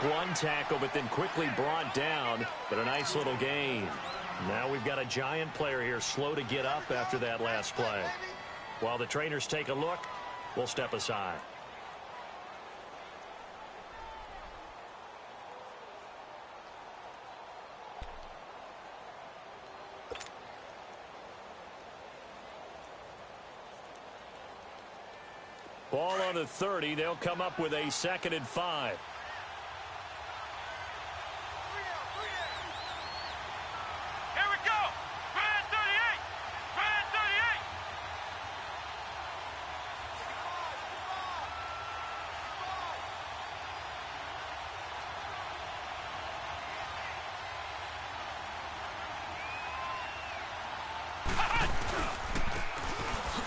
Make one tackle, but then quickly brought down. But a nice little gain. Now we've got a giant player here slow to get up after that last play. While the trainers take a look, we'll step aside. Ball on the 30. They'll come up with a 2nd and 5.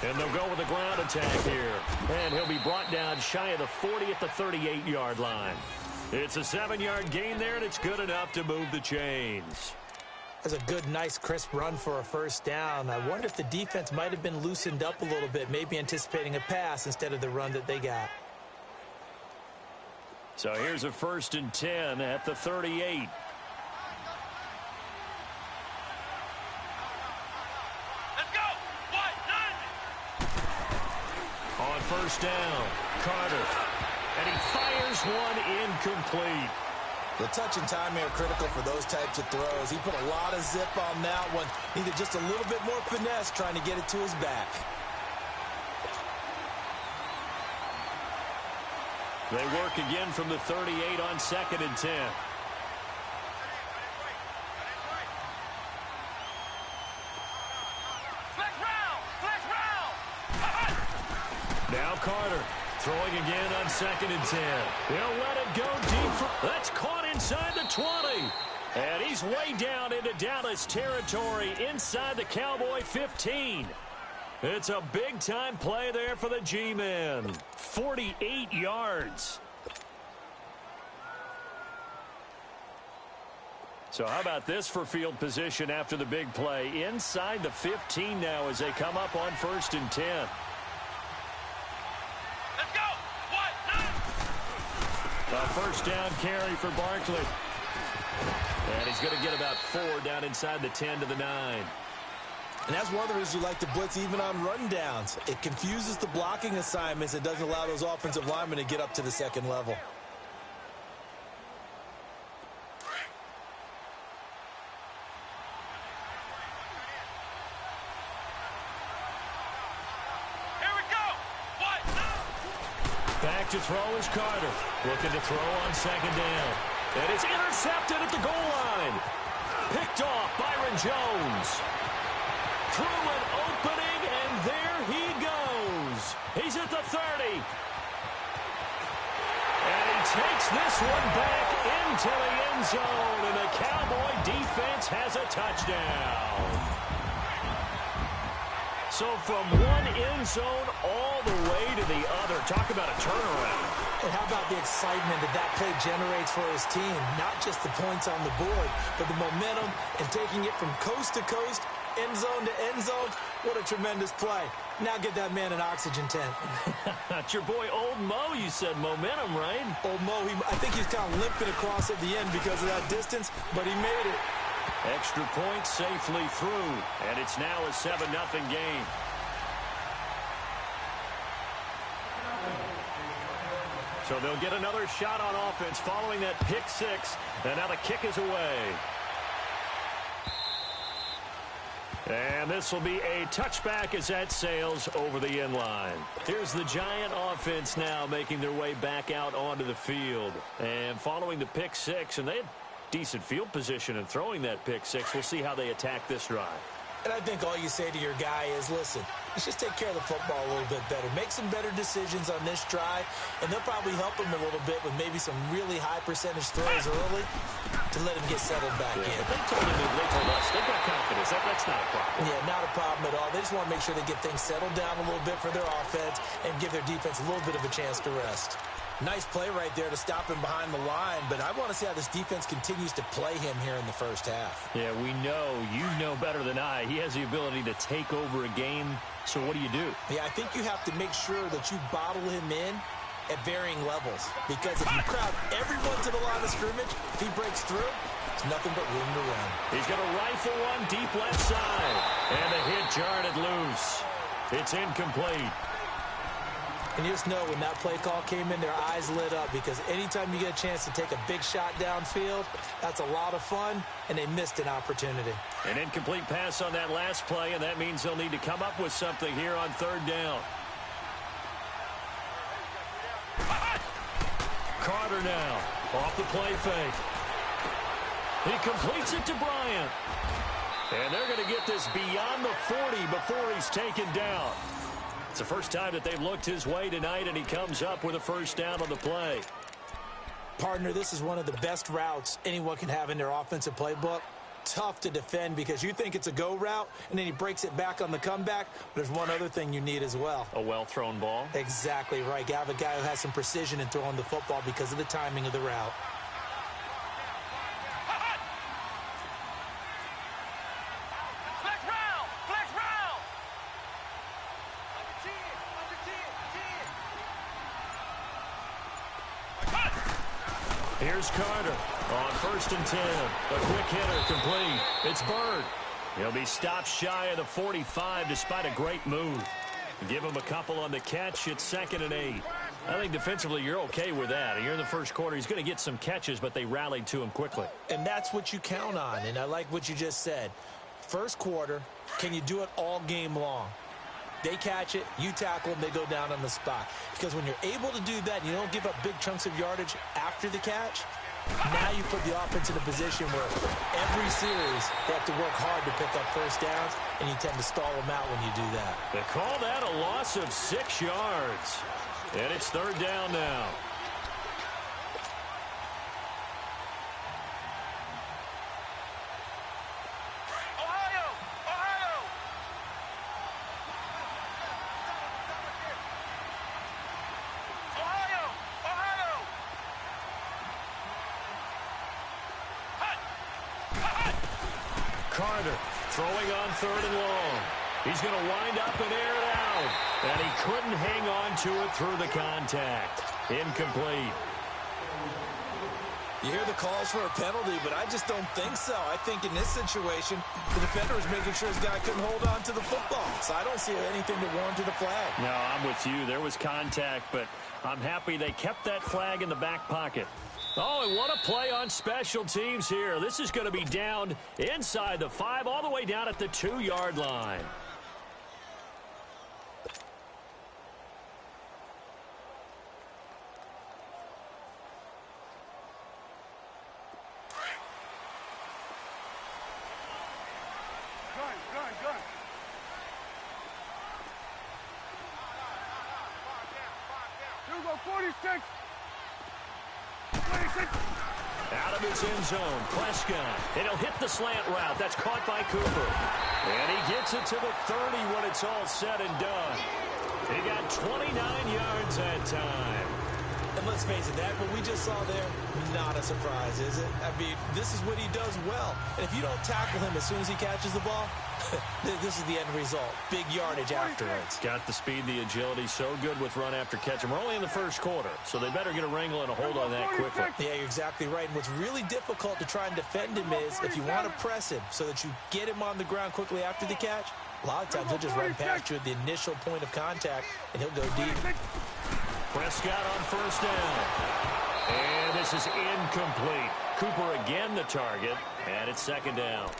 And they'll go with a ground attack here. And he'll be brought down shy of the 40 at the 38-yard line. It's a 7-yard gain there, and it's good enough to move the chains. That's a good, nice, crisp run for a first down. I wonder if the defense might have been loosened up a little bit, maybe anticipating a pass instead of the run that they got. So here's a 1st and 10 at the 38. First down, Carter, and he fires one incomplete. The touch and time are critical for those types of throws. He put a lot of zip on that one. Needed just a little bit more finesse trying to get it to his back. They work again from the 38 on 2nd and 10. Now Carter throwing again on 2nd and 10. He'll let it go deep. That's caught inside the 20. And he's way down into Dallas territory inside the Cowboy 15. It's a big-time play there for the G-men. 48 yards. So how about this for field position after the big play? Inside the 15 now as they come up on 1st and 10. A first down carry for Barkley. And he's going to get about 4 down inside the 10 to the 9. And that's one of the reasons you like to blitz even on rundowns. It confuses the blocking assignments. It doesn't allow those offensive linemen to get up to the 2nd level. Back to throw is Carter. Looking to throw on 2nd down. And it's intercepted at the goal line. Picked off Byron Jones. Through an opening, and there he goes. He's at the 30. And he takes this one back into the end zone, and the Cowboy defense has a touchdown. So from one end zone all the way to the other. Talk about a turnaround. And how about the excitement that play generates for his team? Not just the points on the board, but the momentum and taking it from coast to coast, end zone to end zone. What a tremendous play. Now get that man an oxygen tent. That's your boy Old Mo. You said momentum, right? Old Mo, I think he's kind of limping across at the end because of that distance, but he made it. Extra point safely through, and it's now a 7-0 game. So they'll get another shot on offense following that pick 6, and now the kick is away. And this will be a touchback as that sails over the end line. Here's the Giant offense now making their way back out onto the field. And following the pick 6, and they had decent field position in throwing that pick 6. We'll see how they attack this drive. And I think all you say to your guy is, listen, let's just take care of the football a little bit better. Make some better decisions on this drive, and they'll probably help him a little bit with maybe some really high percentage throws early to let him get settled back in. They told us they've got confidence. That's not a problem. Yeah, not a problem at all. They just want to make sure they get things settled down a little bit for their offense and give their defense a little bit of a chance to rest. Nice play right there to stop him behind the line, but I want to see how this defense continues to play him here in the first half. Yeah, we know. You know better than I. He has the ability to take over a game, so what do you do? Yeah, I think you have to make sure that you bottle him in at varying levels, because if you crowd everyone to the line of scrimmage. If he breaks through, it's nothing but room to run. He's going to rifle one deep left side. And the hit jarred it loose. It's incomplete. And you just know when that play call came in, their eyes lit up, because anytime you get a chance to take a big shot downfield, that's a lot of fun, and they missed an opportunity. An incomplete pass on that last play, and that means they'll need to come up with something here on third down. Carter now, off the play fake. He completes it to Bryant. And they're going to get this beyond the 40 before he's taken down. It's the first time that they've looked his way tonight, and he comes up with a first down on the play. Partner, this is one of the best routes anyone can have in their offensive playbook. Tough to defend because you think it's a go route, and then he breaks it back on the comeback. But there's one other thing you need as well. A well-thrown ball? Exactly right. You have a guy who has some precision in throwing the football because of the timing of the route. Here's Carter on 1st and 10. A quick hitter complete. It's Byrd. He'll be stopped shy of the 45 despite a great move. Give him a couple on the catch. It's 2nd and 8. I think defensively you're okay with that. You're in the first quarter. He's going to get some catches, but they rallied to him quickly. And that's what you count on, and I like what you just said. First quarter, can you do it all game long? They catch it, you tackle them, they go down on the spot. Because when you're able to do that and you don't give up big chunks of yardage after the catch, now you put the offense in a position where every series they have to work hard to pick up first downs, and you tend to stall them out when you do that. They call that a loss of 6 yards. And it's 3rd down now. Carter throwing on 3rd and long. He's going to wind up and air it out. And he couldn't hang on to it through the contact. Incomplete. You hear the calls for a penalty, but I just don't think so. I think in this situation, the defender was making sure his guy couldn't hold on to the football. So I don't see anything that warranted a flag. No, I'm with you. There was contact, but I'm happy they kept that flag in the back pocket. Oh, and what a play on special teams here. This is going to be down inside the 5, all the way down at the 2-yard line. Gun. 46. Out of his end zone, Prescott. And he'll hit the slant route. That's caught by Cooper. And he gets it to the 30 when it's all said and done. He got 29 yards that time. And let's face it, that what we just saw there, not a surprise, is it? I mean, this is what he does well. And if you don't tackle him as soon as he catches the ball, this is the end result. Big yardage afterwards. Got the speed, the agility, so good with run after catch. And we're only in the first quarter, so they better get a wrangle and a hold on that quickly. Yeah, you're exactly right. And what's really difficult to try and defend him is if you want to press him so that you get him on the ground quickly after the catch, a lot of times he'll just run past you at the initial point of contact, and he'll go deep. Prescott on first down. And this is incomplete. Cooper again the target, and it's second down.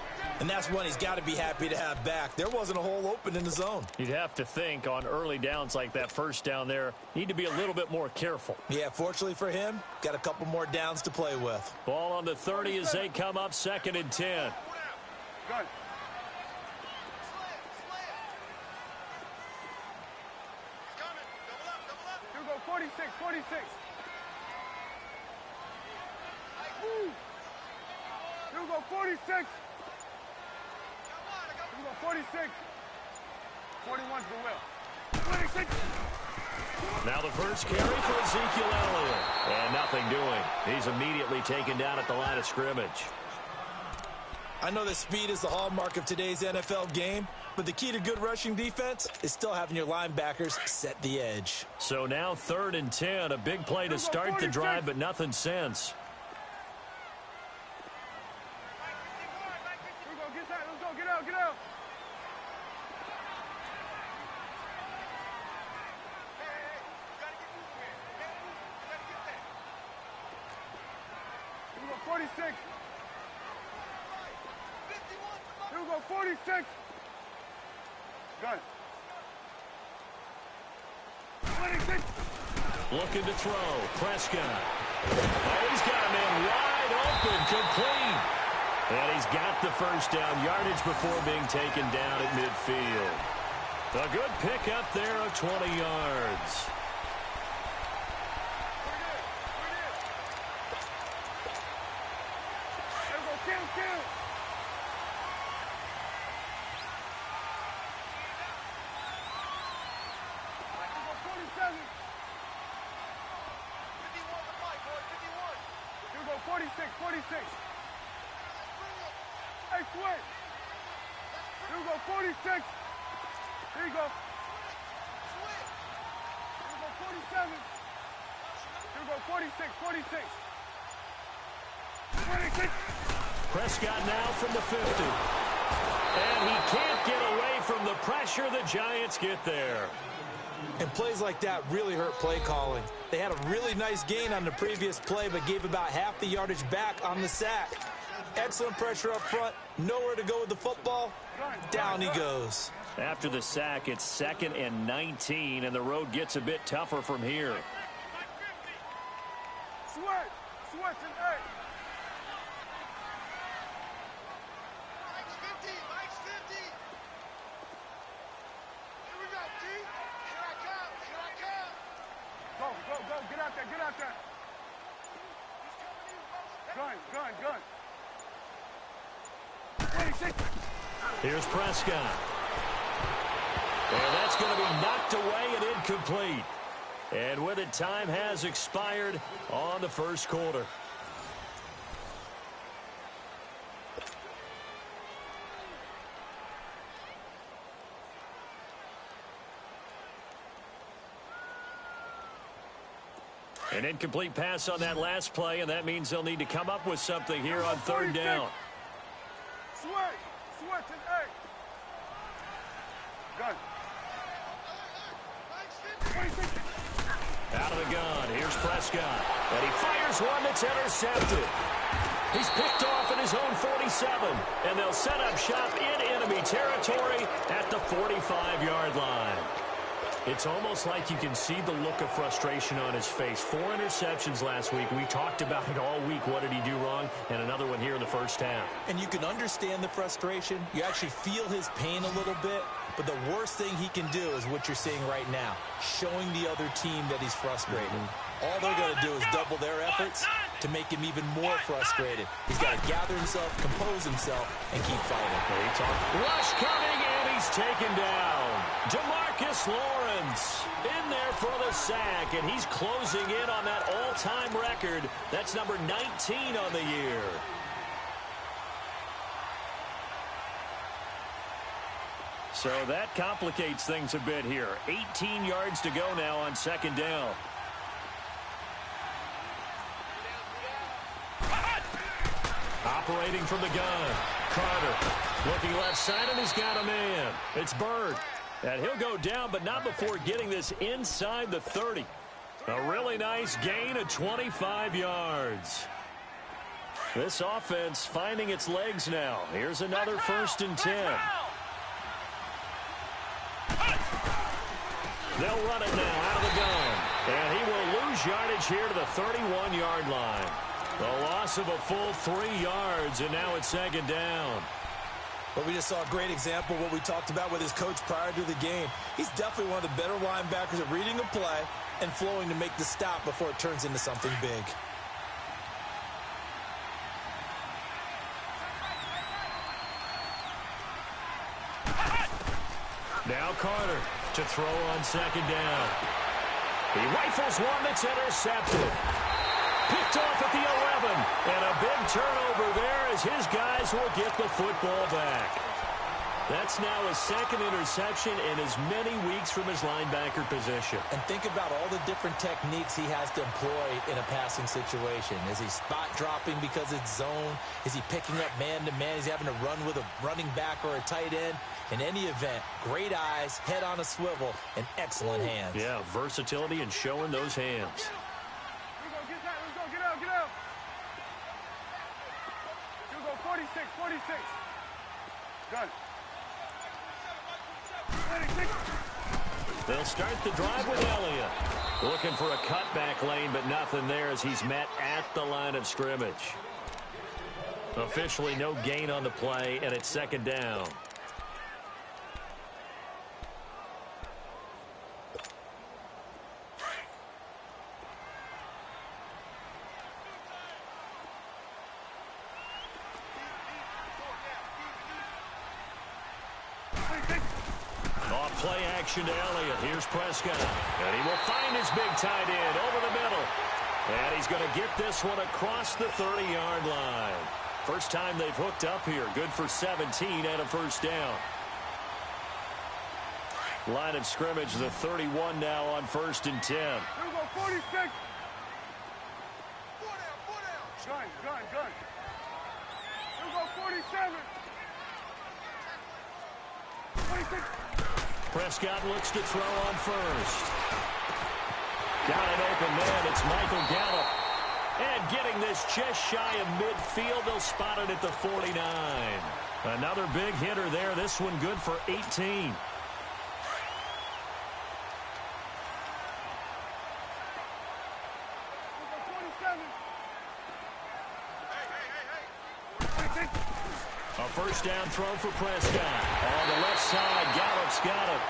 And that's one he's got to be happy to have back. There wasn't a hole open in the zone. You'd have to think on early downs like that first down there, need to be a little bit more careful. Yeah, fortunately for him, got a couple more downs to play with. Ball on the 30 as they come up second and 10. Good. You go 46. Woo. You go 46. You go 46. 41's the will. 26. Now the first carry for Ezekiel Elliott. And nothing doing. He's immediately taken down at the line of scrimmage. I know that speed is the hallmark of today's NFL game, but the key to good rushing defense is still having your linebackers set the edge. So now 3rd and 10, a big play to start the drive, but nothing since. 46. Here we go, 46. Gun. 26. Looking to throw. Prescott. Oh, he's got a man wide open. Complete. And he's got the first down yardage before being taken down at midfield. A good pickup there of 20 yards. Prescott now from the 50. And he can't get away from the pressure the Giants get there. And plays like that really hurt play calling. They had a really nice gain on the previous play, but gave about half the yardage back on the sack. Excellent pressure up front. Nowhere to go with the football. Down he goes. After the sack, it's 2nd and 19, and the road gets a bit tougher from here. Switch and 8. Mike's 50. Here we go, D. Here I come. Go. Get out there. Gun. 26. Here's Prescott. And that's going to be knocked away and incomplete. And with it, time has expired on the first quarter. An incomplete pass on that last play, and that means they'll need to come up with something here on 3rd down. Switch and 8. Gun. Out of the gun, here's Prescott. And he fires one that's intercepted. He's picked off in his own 47. And they'll set up shop in enemy territory at the 45-yard line. It's almost like you can see the look of frustration on his face. 4 interceptions last week. We talked about it all week. What did he do wrong? And another one here in the first half. And you can understand the frustration. You actually feel his pain a little bit. But the worst thing he can do is what you're seeing right now, showing the other team that he's frustrated. All they're going to do is double their efforts to make him even more frustrated. He's got to gather himself, compose himself, and keep fighting. Rush coming, and he's taken down. DeMarcus Lawrence in there for the sack, and he's closing in on that all-time record. That's number 19 on the year. So that complicates things a bit here. 18 yards to go now on 2nd down. Operating from the gun. Carter looking left side, and he's got a man. It's Bird. And he'll go down, but not before getting this inside the 30. A really nice gain of 25 yards. This offense finding its legs now. Here's another 1st and 10. They'll run it now out of the gun. And he will lose yardage here to the 31-yard line. The loss of a full 3 yards, and now it's 2nd down. But we just saw a great example of what we talked about with his coach prior to the game. He's definitely one of the better linebackers at reading a play and flowing to make the stop before it turns into something big. Now Carter to throw on 2nd down. He rifles one that's intercepted. Picked off at the 11. And a big turnover there as his guys will get the football back. That's now his 2nd interception in as many weeks from his linebacker position. And think about all the different techniques he has to employ in a passing situation. Is he spot dropping because it's zone? Is he picking up man-to-man? Is he having to run with a running back or a tight end? In any event, great eyes, head on a swivel, and excellent hands. Yeah, versatility and showing those hands. Let's go, get out. 46. Gun. They'll start the drive with Elliott. Looking for a cutback lane, but nothing there as he's met at the line of scrimmage. Officially no gain on the play, and it's second down. Play action to Elliott. Here's Prescott. And he will find his big tight end over the middle. And he's going to get this one across the 30-yard line. First time they've hooked up here. Good for 17 and a first down. Line of scrimmage, the 31 now on 1st and 10. Here we go, 46. Gun. Here we go, 47. 26. Prescott looks to throw on first. Got an open man. It's Michael Gallup. And getting this just shy of midfield. They'll spot it at the 49. Another big hitter there. This one good for 18. A first down throw for Prescott. On the left side, Gallup's got it.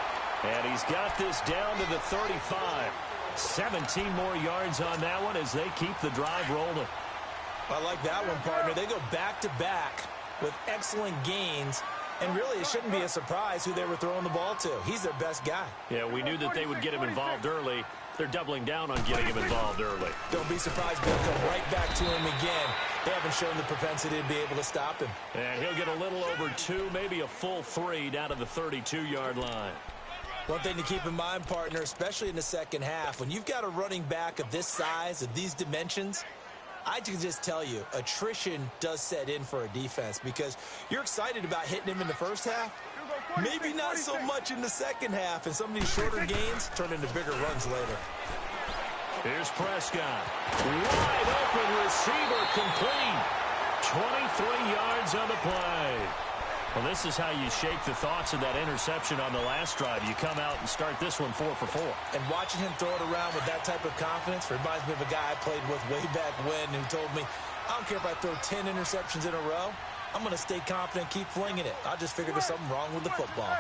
And he's got this down to the 35. 17 more yards on that one as they keep the drive rolling. I like that one, partner. They go back-to-back with excellent gains. And really, it shouldn't be a surprise who they were throwing the ball to. He's their best guy. Yeah, we knew that they would get him involved early. They're doubling down on getting him involved early. Don't be surprised they'll come right back to him again. They haven't shown the propensity to be able to stop him. And he'll get a little over 2, maybe a full 3 down to the 32-yard line. One thing to keep in mind, partner, especially in the second half, when you've got a running back of this size, of these dimensions, I can just tell you, attrition does set in for a defense because you're excited about hitting him in the first half. Maybe not so much in the second half, and some of these shorter gains turn into bigger runs later. Here's Prescott. Wide open receiver complete. 23 yards on the play. Well, this is how you shake the thoughts of that interception on the last drive. You come out and start this one 4 for 4. And watching him throw it around with that type of confidence reminds me of a guy I played with way back when who told me, I don't care if I throw 10 interceptions in a row. I'm going to stay confident and keep flinging it. I just figured there's something wrong with the football.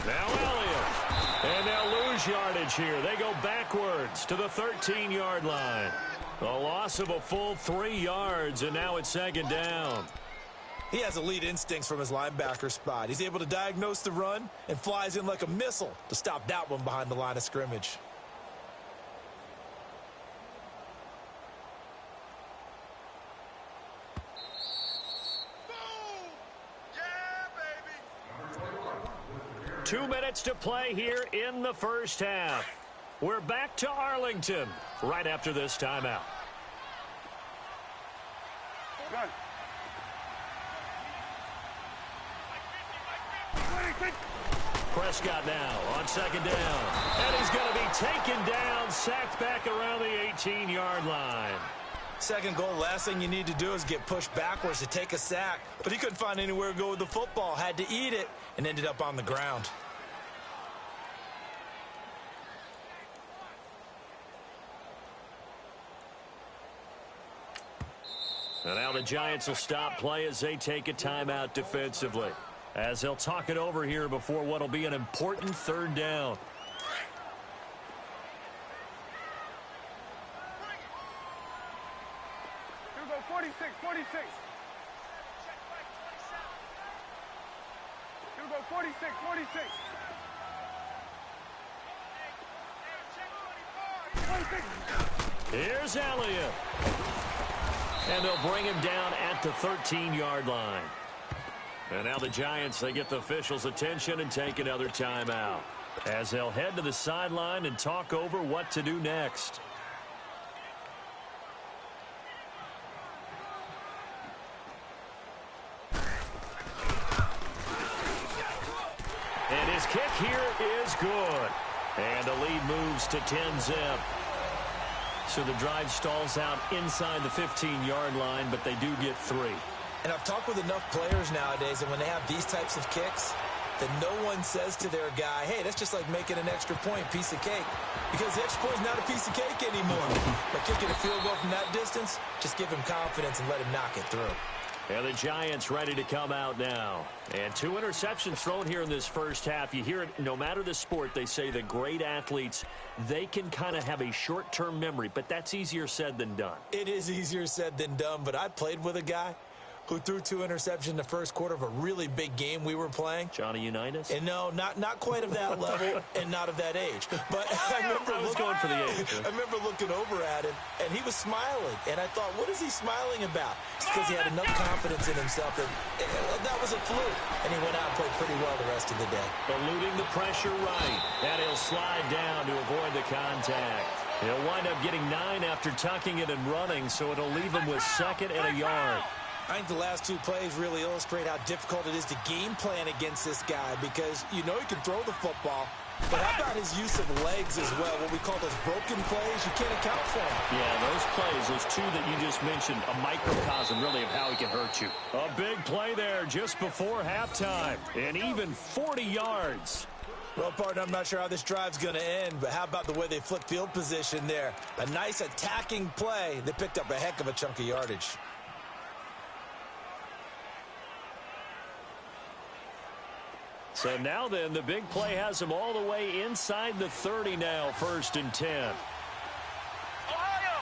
Now Elliott. And they'll lose yardage here. They go backwards to the 13-yard line. A loss of a full 3 yards, and now it's second down. He has elite instincts from his linebacker spot. He's able to diagnose the run and flies in like a missile to stop that one behind the line of scrimmage. Boom! Yeah, baby! 2 minutes to play here in the first half. We're back to Arlington right after this timeout. Gun. Prescott now on second down. And he's going to be taken down, sacked back around the 18-yard line. Second goal, last thing you need to do is get pushed backwards to take a sack. But he couldn't find anywhere to go with the football, had to eat it, and ended up on the ground. And now the Giants will stop play as they take a timeout defensively, as they'll talk it over here before what will be an important third down. Here we go, 46. Here we go, 46. 26. Here's Elliott. And they'll bring him down at the 13-yard line. And now the Giants, they get the officials' attention and take another timeout, as they'll head to the sideline and talk over what to do next. And his kick here is good. And the lead moves to 10-zip. So the drive stalls out inside the 15-yard line, but they do get 3. And I've talked with enough players nowadays, and when they have these types of kicks, that no one says to their guy, hey, that's just like making an extra point, piece of cake. Because the extra point is not a piece of cake anymore. But kicking a field goal from that distance, just give him confidence and let him knock it through. And the Giants ready to come out now. And 2 interceptions thrown here in this first half. You hear it, no matter the sport, they say that great athletes, they can kind of have a short-term memory, but that's easier said than done. It is easier said than done, but I played with a guy who threw 2 interceptions in the first quarter of a really big game we were playing. Johnny Unitas? And no, not quite of that level and not of that age. But I remember looking over at him, and he was smiling. And I thought, what is he smiling about? It's because he had enough confidence in himself that was a fluke. And he went out and played pretty well the rest of the day. Eluding the pressure right. And he'll slide down to avoid the contact. He'll wind up getting 9 after tucking it and running, so it'll leave him with 2nd and a yard. I think the last 2 plays really illustrate how difficult it is to game plan against this guy because you know he can throw the football, but how about his use of legs as well? What we call those broken plays, you can't account for them. Yeah, those plays, those 2 that you just mentioned, a microcosm really of how he can hurt you. A big play there just before halftime, and even 40 yards. Well, partner, I'm not sure how this drive's going to end, but how about the way they flip field position there? A nice attacking play. They picked up a heck of a chunk of yardage. So now then, the big play has him all the way inside the 30 now, 1st and 10. Ohio!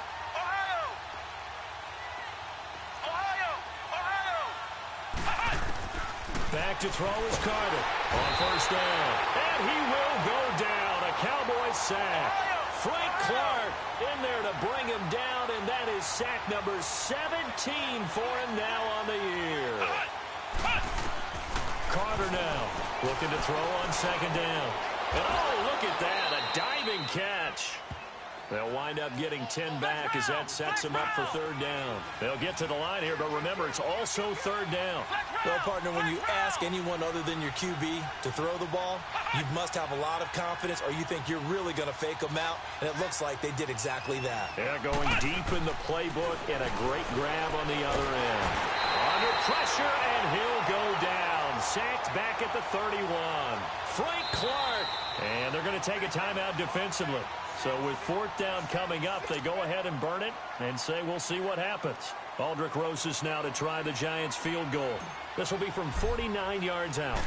Back to throw is Carter on 1st down. And he will go down. A Cowboys sack. Frank Clark in there to bring him down, and that is sack number 17 for him now on the year. Carter now looking to throw on 2nd down. And oh, look at that, a diving catch. They'll wind up getting 10 back as that sets them up for 3rd down. They'll get to the line here, but remember, it's also 3rd down. Well, partner, when you ask anyone other than your QB to throw the ball, you must have a lot of confidence or you think you're really going to fake them out, and it looks like they did exactly that. Yeah, going deep in the playbook and a great grab on the other end. Under pressure, and he'll go down. Sacked back at the 31. Frank Clark. And they're going to take a timeout defensively. So with 4th down coming up, they go ahead and burn it and say we'll see what happens. Aldrick Rosas now to try the Giants field goal. This will be from 49 yards out.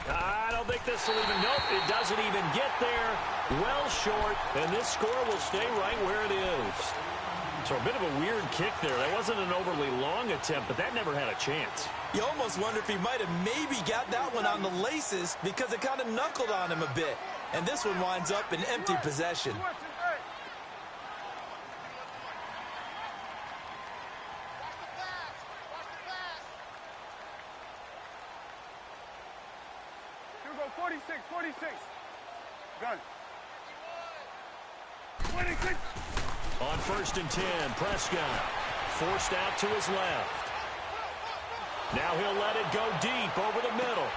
I don't think this will even, nope, it doesn't even get there. Well short, and this score will stay right where it is. So a bit of a weird kick there. That wasn't an overly long attempt, but that never had a chance. You almost wonder if he might have maybe got that one on the laces because it kind of knuckled on him a bit. And this one winds up in empty possession. You go 46. Gun. 26. On 1st and 10, Prescott forced out to his left. Now he'll let it go deep over the middle.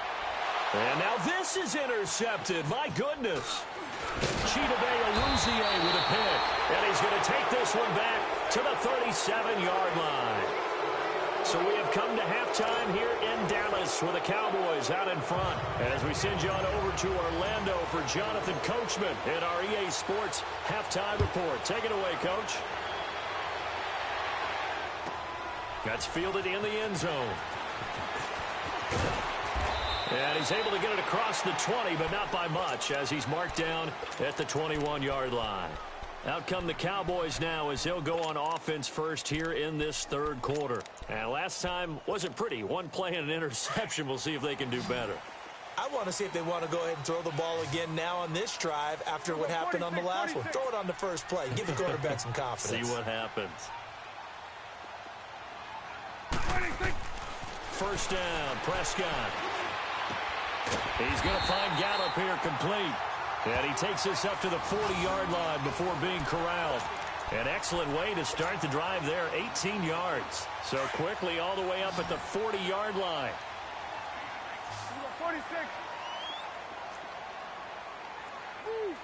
And now this is intercepted. My goodness. Chidobe Awuzie with a pick. And he's going to take this one back to the 37-yard line. So we have come to halftime here in Dallas with the Cowboys out in front. As we send you on over to Orlando for Jonathan Coachman in our EA Sports Halftime Report. Take it away, Coach. That's fielded in the end zone. And he's able to get it across the 20, but not by much, as he's marked down at the 21-yard line. Out come the Cowboys now as they'll go on offense first here in this 3rd quarter. And last time wasn't pretty. One play and an interception. We'll see if they can do better. I want to see if they want to go ahead and throw the ball again now on this drive after what happened on the last one. Throw it on the first play. Give the quarterback some confidence. See what happens. 1st down, Prescott. He's going to find Gallup here complete. And he takes this up to the 40-yard line before being corralled. An excellent way to start the drive there, 18 yards. So quickly all the way up at the 40-yard line. 46. Woo.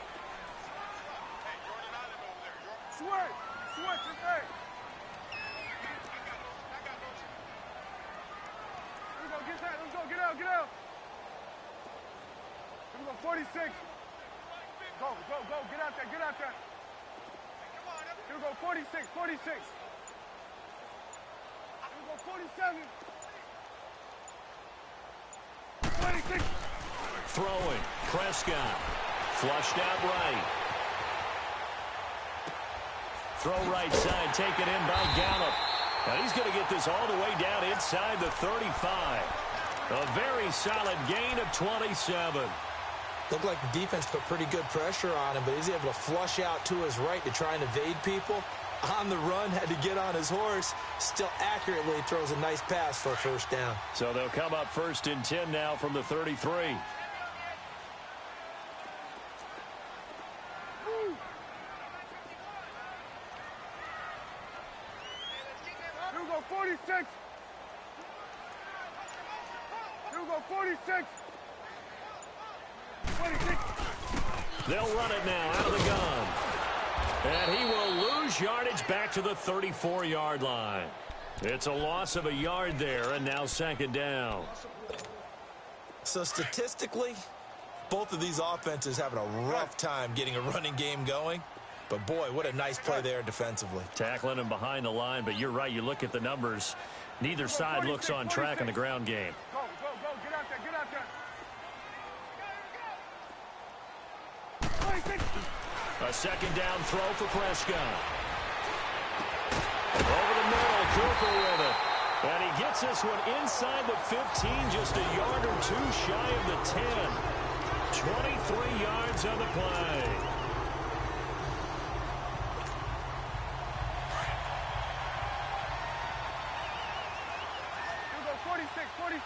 Sweat. Sweat your face. Here we go. Get that. Let's go. Get out. Get out. Here we go. 46. Go. Go. Go. Get out there. Get out there. Here we go. 46. 46. Here we go. 47. 26. Throwing. Prescott. Flushed out right. Throw right side, taken in by Gallup. Now he's going to get this all the way down inside the 35. A very solid gain of 27. Looked like the defense put pretty good pressure on him, but he's able to flush out to his right to try and evade people. On the run, had to get on his horse. Still accurately throws a nice pass for a first down. So they'll come up 1st and 10 now from the 33. Here we go, 46. Here we go, 46. 26. They'll run it now out of the gun. And he will lose yardage back to the 34-yard line. It's a loss of a yard there, and now 2nd down. So statistically, both of these offenses having a rough time getting a running game going. But, boy, what a nice play there defensively. Tackling him behind the line, but you're right. You look at the numbers. Neither side looks on track in the ground game. Go, go, go. Get out there. Get out there. 26. A 2nd down throw for Prescott. Over the middle, Cooper with it. And he gets this one inside the 15, just a yard or two shy of the 10. 23 yards on the play. Here we go, 46, 46.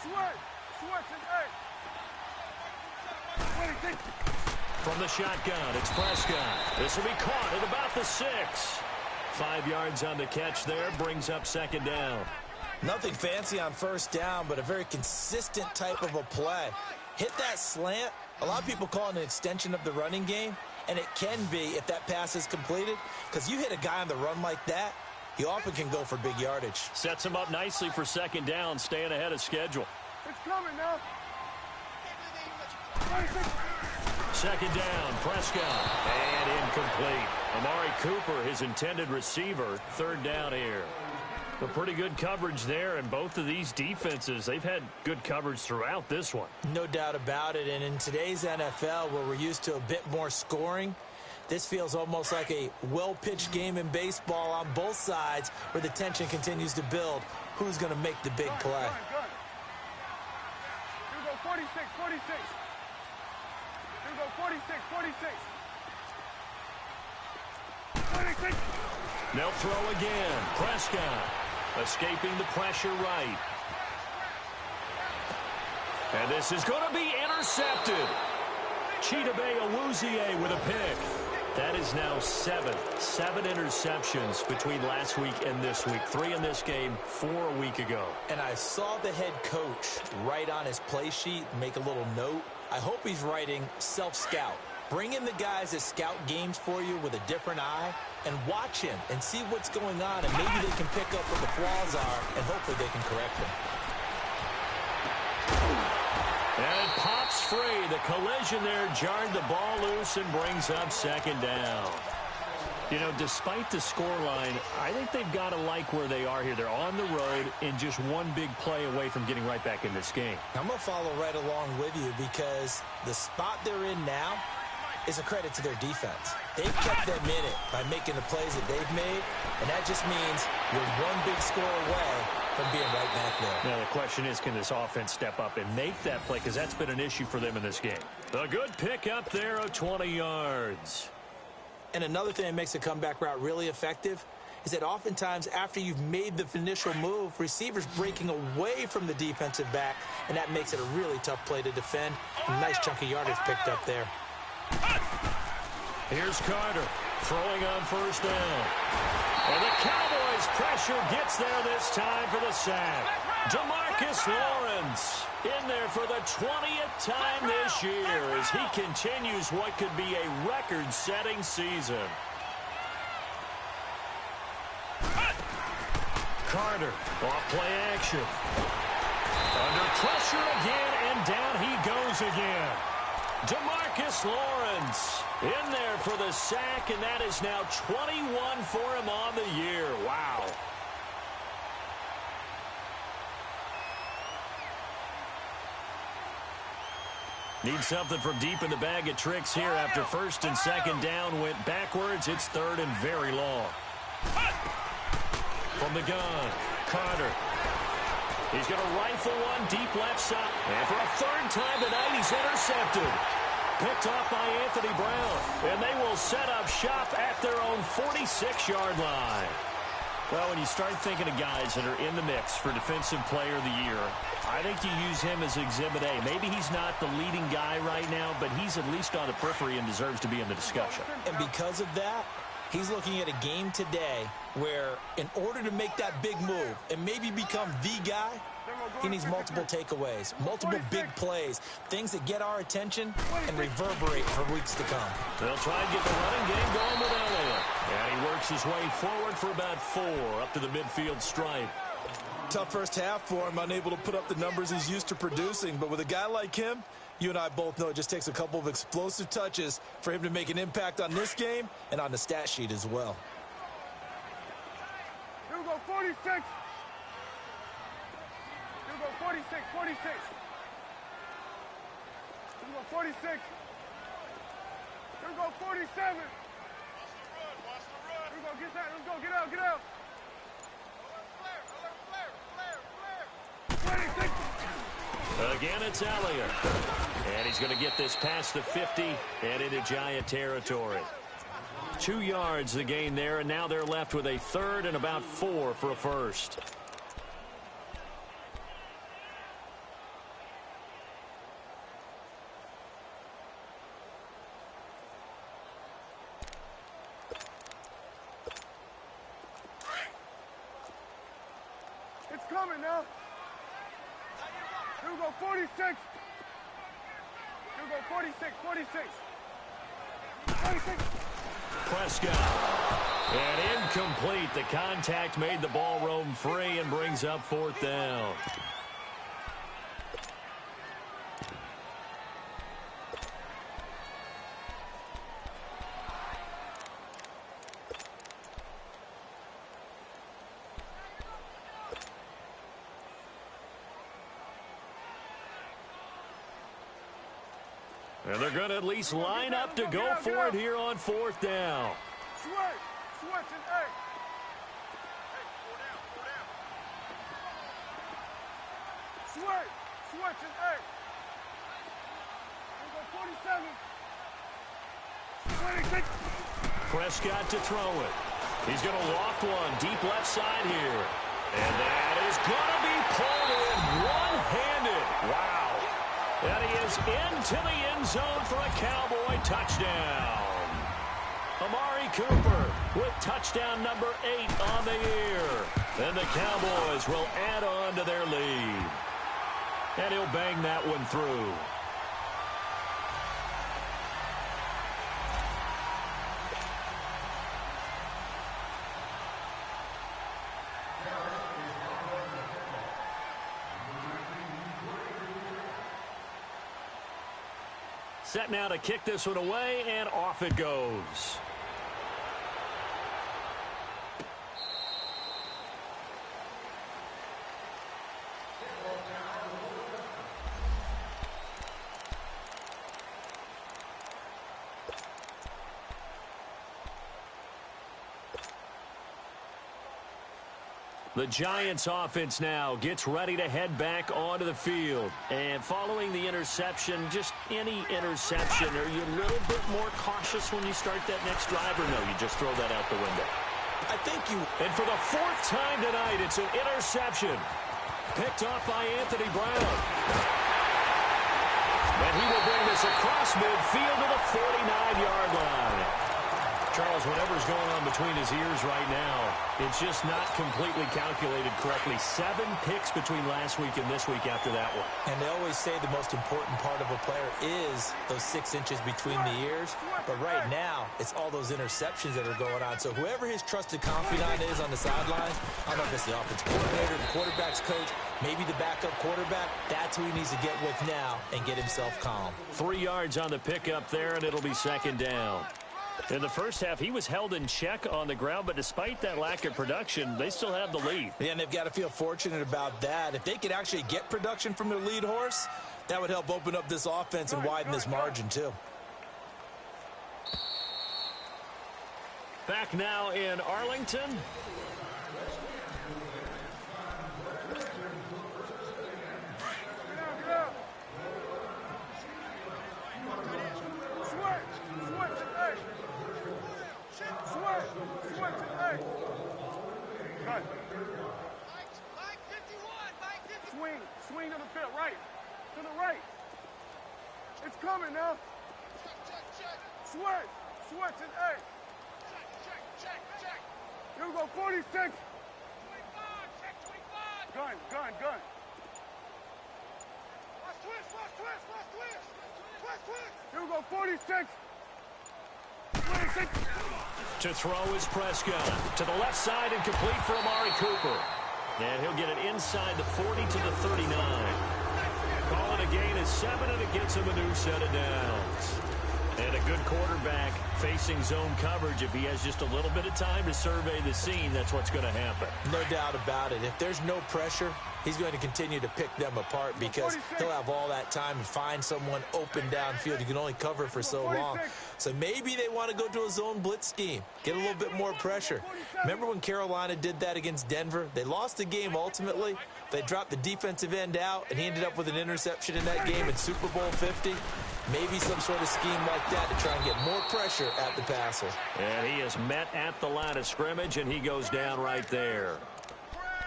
Sweat. Sweat his head. 26. From the shotgun, it's Prescott. This will be caught at about the 6. 5 yards on the catch there, brings up 2nd down. Nothing fancy on first down, but a very consistent type of a play. Hit that slant. A lot of people call it an extension of the running game, and it can be if that pass is completed, because you hit a guy on the run like that, he often can go for big yardage. Sets him up nicely for 2nd down, staying ahead of schedule. It's coming now. 26. 2nd down, Prescott, and incomplete. Amari Cooper, his intended receiver, 3rd down here. But pretty good coverage there, and both of these defenses, they've had good coverage throughout this one. No doubt about it, and in today's NFL, where we're used to a bit more scoring, this feels almost like a well-pitched game in baseball on both sides, where the tension continues to build. Who's going to make the big play? Good. Here we go, 46, 46. Here we go, 46, 46. 26. They'll throw again. Prescott escaping the pressure right. And this is going to be intercepted. Chidobe Awuzie with a pick. That is now 7 interceptions between last week and this week. 3 in this game, 4 a week ago. And I saw the head coach write on his play sheet, make a little note. I hope he's writing self-scout. Bring in the guys that scout games for you with a different eye and watch him and see what's going on, and maybe they can pick up what the flaws are, and hopefully they can correct them. And it pops free. The collision there jarred the ball loose and brings up 2nd down. You know, despite the scoreline, I think they've got to like where they are here. They're on the road and just one big play away from getting right back in this game. I'm going to follow right along with you, because the spot they're in now is a credit to their defense. They've kept them in it by making the plays that they've made, and that just means you're one big score away from being right back there. Now, the question is, can this offense step up and make that play? Because that's been an issue for them in this game. A good pick up there of 20 yards. And another thing that makes a comeback route really effective is that oftentimes after you've made the initial move, receivers breaking away from the defensive back, and that makes it a really tough play to defend. A nice chunk of yardage picked up there. Here's Carter throwing on 1st down. And the Cowboys' pressure gets there this time for the sack. DeMarcus Lawrence in there for the 20th time this year as he continues what could be a record-setting season. Carter, off-play action. Under pressure again, and down he goes again. DeMarcus Lawrence in there for the sack, and that is now 21 for him on the year. Wow. Need something from deep in the bag of tricks here after first and second down went backwards. It's third and very long. From the gun, Carter. He's going to rifle one deep left side. And for a third time tonight, he's intercepted. Picked off by Anthony Brown. And they will set up shop at their own 46-yard line. Well, when you start thinking of guys that are in the mix for Defensive Player of the Year, I think you use him as Exhibit A. Maybe he's not the leading guy right now, but he's at least on the periphery and deserves to be in the discussion. And because of that, he's looking at a game today where in order to make that big move and maybe become the guy, he needs multiple takeaways, multiple big plays, things that get our attention and reverberate for weeks to come. They'll try and get the running game going with Elliott. And he works his way forward for about 4 up to the midfield stripe. Tough first half for him, unable to put up the numbers he's used to producing. But with a guy like him, you and I both know it just takes a couple of explosive touches for him to make an impact on this game and on the stat sheet as well. Here we go, 46. Here we go, 46, 46. Here we go, 46. Here we go, 47. Watch the run. Here we go, get that. Let's go, get out, get out. Again, it's Elliott. And he's going to get this past the 50 and into Giant territory. 2 yards the gain there, and now they're left with a third and about 4 for a first. It's coming now. Here we go, 46. Here we go, 46, 46. 46. Prescott. And incomplete. The contact made the ball roam free and brings up 4th down. And they're going to at least line up to go for it here on 4th down. Switch and hey. Switch and hey. We go 47. 26. Prescott to throw it. He's going to loft one deep left side here. And that is going to be pulled in one-handed. Wow. And he is into the end zone for a Cowboy touchdown. Amari Cooper with touchdown number 8 on the year. And the Cowboys will add on to their lead. And he'll bang that one through. Set now to kick this one away, and off it goes. The Giants offense now gets ready to head back onto the field. And following the interception, just any interception, are you a little bit more cautious when you start that next drive, or no, you just throw that out the window? I think you... And for the 4th time tonight, it's an interception. Picked off by Anthony Brown. And he will bring this across midfield to the 49-yard line. Charles, whatever's going on between his ears right now, It's just not completely calculated correctly. 7 picks between last week and this week after that one. And they always say the most important part of a player is those 6 inches between the ears. But right now, it's all those interceptions that are going on. So whoever his trusted confidant is on the sidelines, I don't know if it's the offensive coordinator, the quarterback's coach, maybe the backup quarterback, that's who he needs to get with now and get himself calm. 3 yards on the pickup there, and it'll be second down. In the first half, he was held in check on the ground, but despite that lack of production, they still have the lead. Yeah, and they've got to feel fortunate about that. If they could actually get production from their lead horse, that would help open up this offense and widen this margin too. Back now in Arlington. Swing to the field, right. To the right. It's coming now. Switch. Switch and A. Check. Here we go, 46. 25. Check 25. Gun. Watch twist. Here we go, 46. 26. To throw is Prescott. To the left side and complete for Amari Cooper. And he'll get it inside the 40 to the 39. Call it a gain of 7, and it gets him a new set of downs. And a good quarterback facing zone coverage. If he has just a little bit of time to survey the scene, that's what's going to happen. No doubt about it. If there's no pressure, he's going to continue to pick them apart because he'll have all that time to find someone open downfield. You can only cover for so long. So maybe they want to go to a zone blitz scheme, get a little bit more pressure. Remember when Carolina did that against Denver? They lost the game ultimately. They dropped the defensive end out, and he ended up with an interception in that game in Super Bowl 50. Maybe some sort of scheme like that to try and get more pressure at the passer. And he is met at the line of scrimmage, and he goes down right there.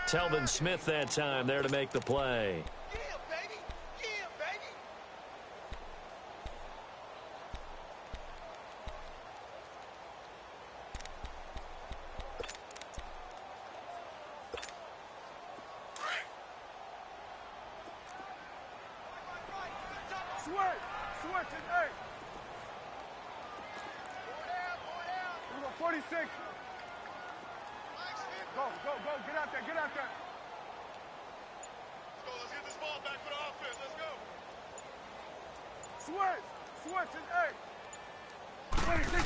Telvin Smith that time there to make the play. Switch and A. Here we go, 46. Go. Get out there. Let's get this ball back for the offense. Let's go. Switch and A. 26.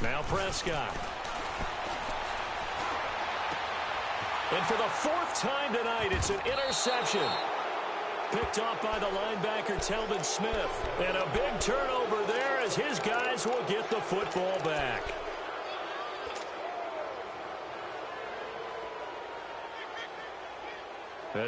Now Prescott. And for the 4th time tonight, it's an interception. Picked off by the linebacker, Telvin Smith. And a big turnover there as his guys will get the football back.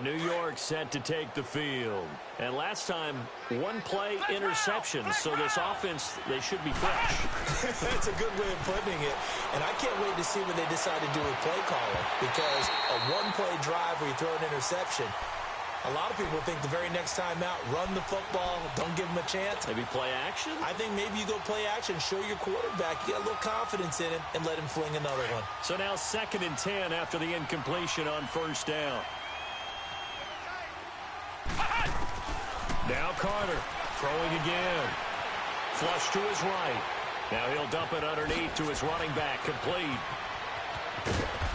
New York set to take the field. And last time, 1-play interception. So this offense, they should be fresh. That's a good way of putting it. And I can't wait to see what they decide to do with play calling. Because a 1-play drive where you throw an interception, a lot of people think the very next time out, run the football, don't give them a chance. Maybe play action? I think maybe you go play action, show your quarterback, you got a little confidence in him, and let him fling another one. So now 2nd and 10 after the incompletion on 1st down. Now Carter throwing again. Flush to his right. Now he'll dump it underneath to his running back, complete.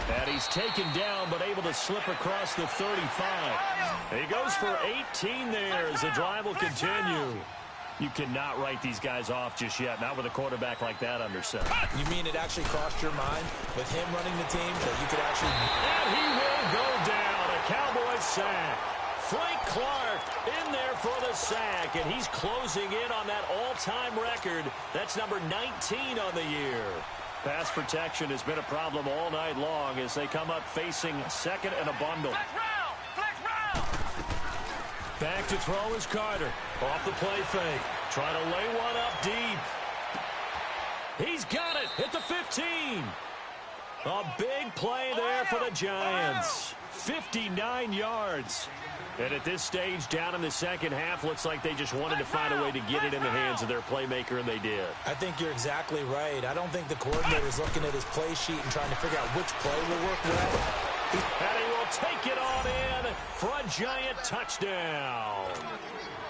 And he's taken down, but able to slip across the 35. He goes for 18 there as the drive will continue. You cannot write these guys off just yet, not with a quarterback like that under center. You mean it actually crossed your mind with him running the team that you could actually... And he will go down, a Cowboys sack. Frank Clark in there for the sack, and he's closing in on that all-time record. That's number 19 on the year. Pass protection has been a problem all night long as they come up facing 2nd and a bundle. Flex round. Back to throw is Carter. Off the play fake. Trying to lay one up deep. He's got it at the 15. A big play there for the Giants. 59 yards. And at this stage, down in the second half, looks like they just wanted to find a way to get it in the hands of their playmaker, and they did. I think you're exactly right. I don't think the coordinator's looking at his play sheet and trying to figure out which play will work well. And he will take it on in for a giant touchdown.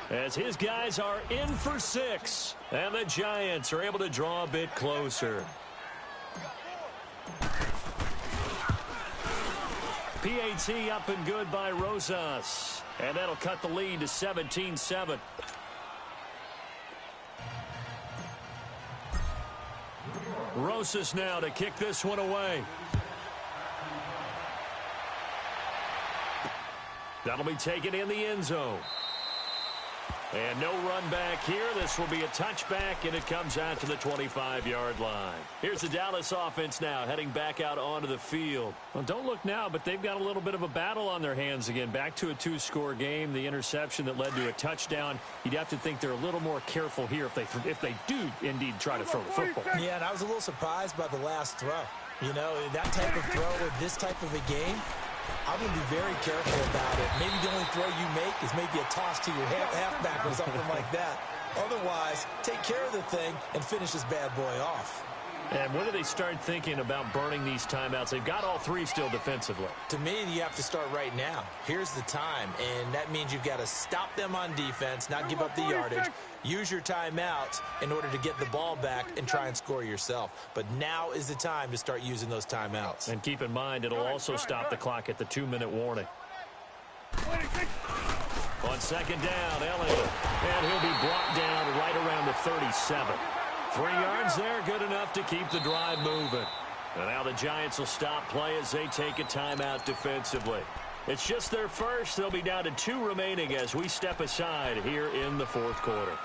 As his guys are in for 6, and the Giants are able to draw a bit closer. PAT up and good by Rosas. And that'll cut the lead to 17-7. Rosas now to kick this one away. That'll be taken in the end zone. And no run back here. This will be a touchback, and it comes out to the 25-yard line. Here's the Dallas offense now heading back out onto the field. Well, don't look now, but they've got a little bit of a battle on their hands again. Back to a 2-score game. The interception that led to a touchdown. You'd have to think they're a little more careful here if they do indeed try to throw the football. Yeah, and I was a little surprised by the last throw. You know, that type of throw in this type of a game, I'm going to be very careful about it. Maybe the only throw you make is maybe a toss to your halfback or something like that. Otherwise, take care of the thing and finish this bad boy off. And when do they start thinking about burning these timeouts? They've got all 3 still defensively. To me, you have to start right now. Here's the time, and that means you've got to stop them on defense, not give up the yardage. Use your timeouts in order to get the ball back and try and score yourself. But now is the time to start using those timeouts. And keep in mind, it'll also stop the clock at the 2-minute warning. On second down, Elliott. And he'll be brought down right around the 37. 3 yards there, good enough to keep the drive moving. And now the Giants will stop play as they take a timeout defensively. It's just their first. They'll be down to 2 remaining as we step aside here in the fourth quarter.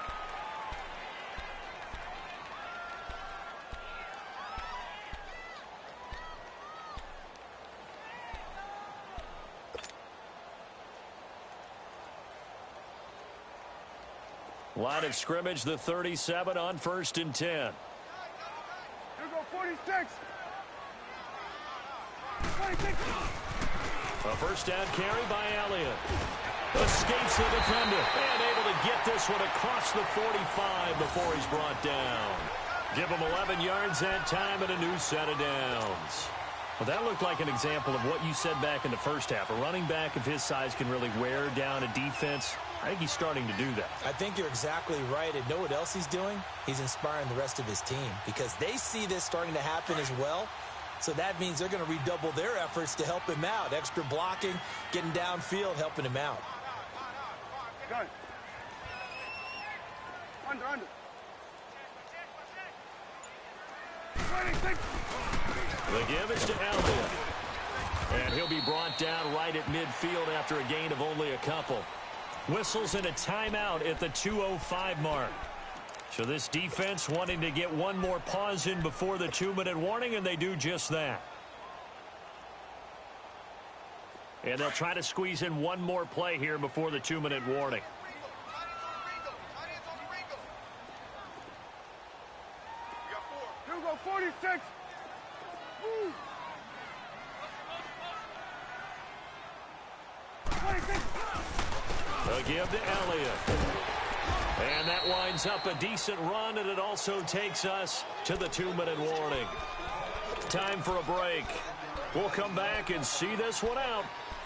Line of scrimmage, the 37 on 1st and 10. Here go 46. 46. A first down carry by Elliott. Escapes the defender and able to get this one across the 45 before he's brought down. Give him 11 yards that time and a new set of downs. Well, that looked like an example of what you said back in the first half. A running back of his size can really wear down a defense. I think he's starting to do that. I think you're exactly right. And know what else he's doing? He's inspiring the rest of his team because they see this starting to happen as well. So that means they're going to redouble their efforts to help him out. Extra blocking, getting downfield, helping him out. Gun. Under. 26. The give is to Elliott. And he'll be brought down right at midfield after a gain of only a couple. Whistles and a timeout at the 2:05 mark. So this defense wanting to get one more pause in before the 2-minute warning, and they do just that. And they'll try to squeeze in one more play here before the 2-minute warning. Here go 46. Woo. 26. A give to Elliott. And that winds up a decent run, and it also takes us to the 2-minute warning. Time for a break. We'll come back and see this one out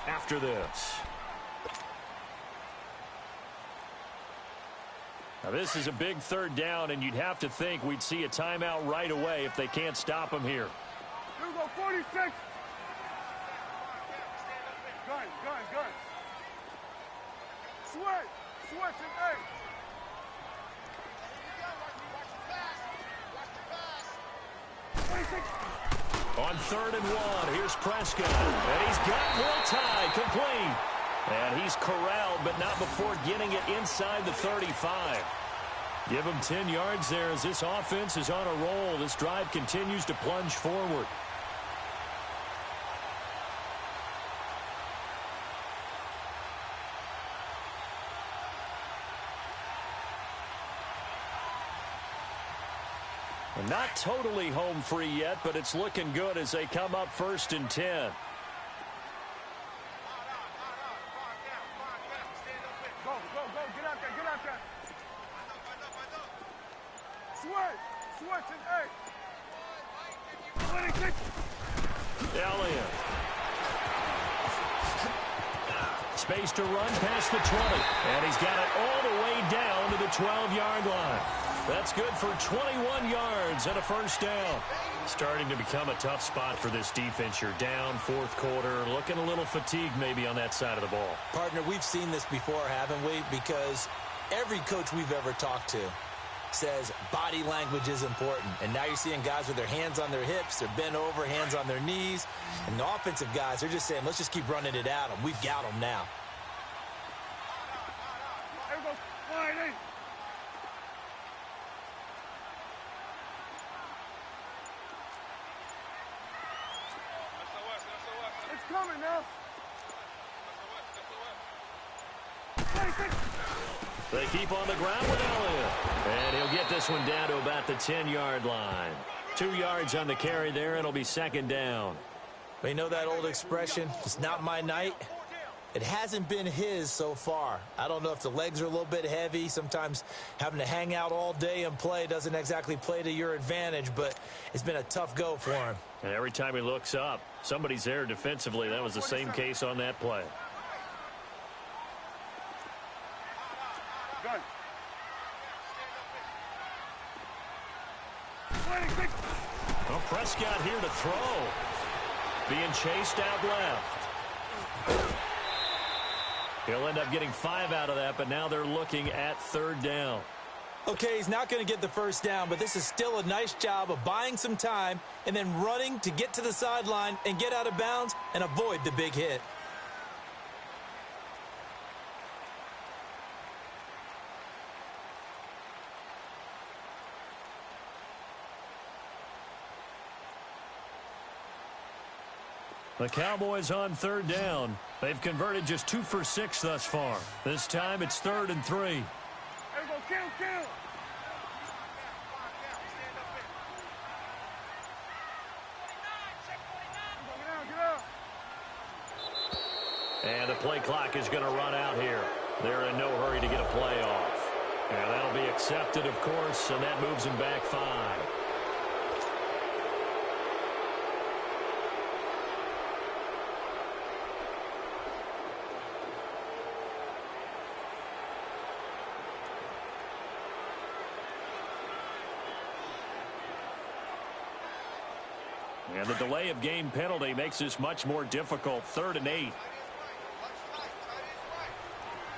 after this. Now, this is a big 3rd down, and you'd have to think we'd see a timeout right away if they can't stop him here. Here go 46. Gun. Switch and eight. On 3rd and 1, here's Prescott. And he's got Will Tye complete. And he's corralled, but not before getting it inside the 35. Give him 10 yards there as this offense is on a roll. This drive continues to plunge forward. Not totally home free yet, but it's looking good as they come up 1st and 10. Switch and hey. 26. Elliott. Space to run past the 20. And he's got it all the way down to the 12-yard line. That's good for 21 yards and a first down. Starting to become a tough spot for this defense. You're down fourth quarter, looking a little fatigued maybe on that side of the ball. Partner, we've seen this before, haven't we? Because every coach we've ever talked to says body language is important. And now you're seeing guys with their hands on their hips, they're bent over, hands on their knees. And the offensive guys, they're just saying, let's just keep running it at them. We've got them now. There we go. Line 8. It's coming now. 26. They keep on the ground with Elliott. And he'll get this one down to about the 10-yard line. 2 yards on the carry there. It'll be second down. But you know that old expression, it's not my night? It hasn't been his so far. I don't know if the legs are a little bit heavy. Sometimes having to hang out all day and play doesn't exactly play to your advantage, but it's been a tough go for him. And every time he looks up, somebody's there defensively. That was the same case on that play. Gun. 26. Well, Prescott here to throw. Being chased out left. He'll end up getting 5 out of that, but now they're looking at third down. Okay, he's not going to get the first down, but this is still a nice job of buying some time and then running to get to the sideline and get out of bounds and avoid the big hit. The Cowboys on third down. They've converted just 2 for 6 thus far. This time it's 3rd and 3. There we go. Kill. And the play clock is going to run out here. They're in no hurry to get a play off. And that'll be accepted, of course, and that moves them back 5. And the delay of game penalty makes this much more difficult. 3rd and 8. There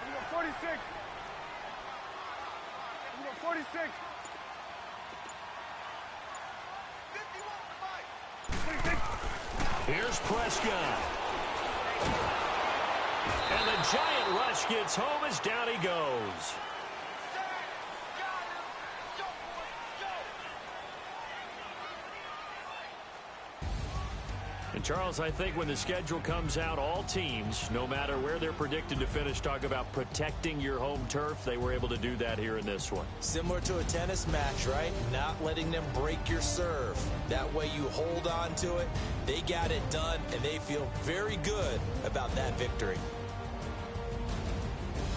we go. 46. There we go. 46. 26. Here's Prescott. And the giant rush gets home as down he goes. And Charles, I think when the schedule comes out, all teams, no matter where they're predicted to finish, talk about protecting your home turf. They were able to do that here in this one. Similar to a tennis match, right? Not letting them break your serve. That way you hold on to it. They got it done, and they feel very good about that victory.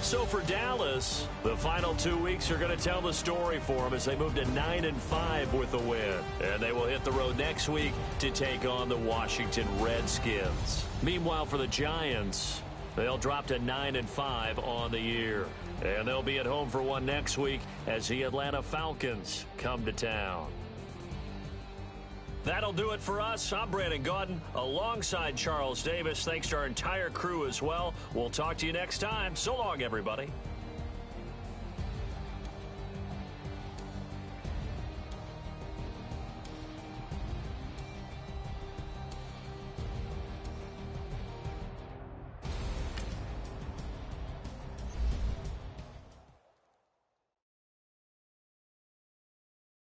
So for Dallas, the final 2 weeks are going to tell the story for them as they move to 9-5 with the win. And they will hit the road next week to take on the Washington Redskins. Meanwhile, for the Giants, they'll drop to 9-5 on the year. And they'll be at home for one next week as the Atlanta Falcons come to town. That'll do it for us. I'm Brandon Gaudin alongside Charles Davis. Thanks to our entire crew as well. We'll talk to you next time. So long, everybody.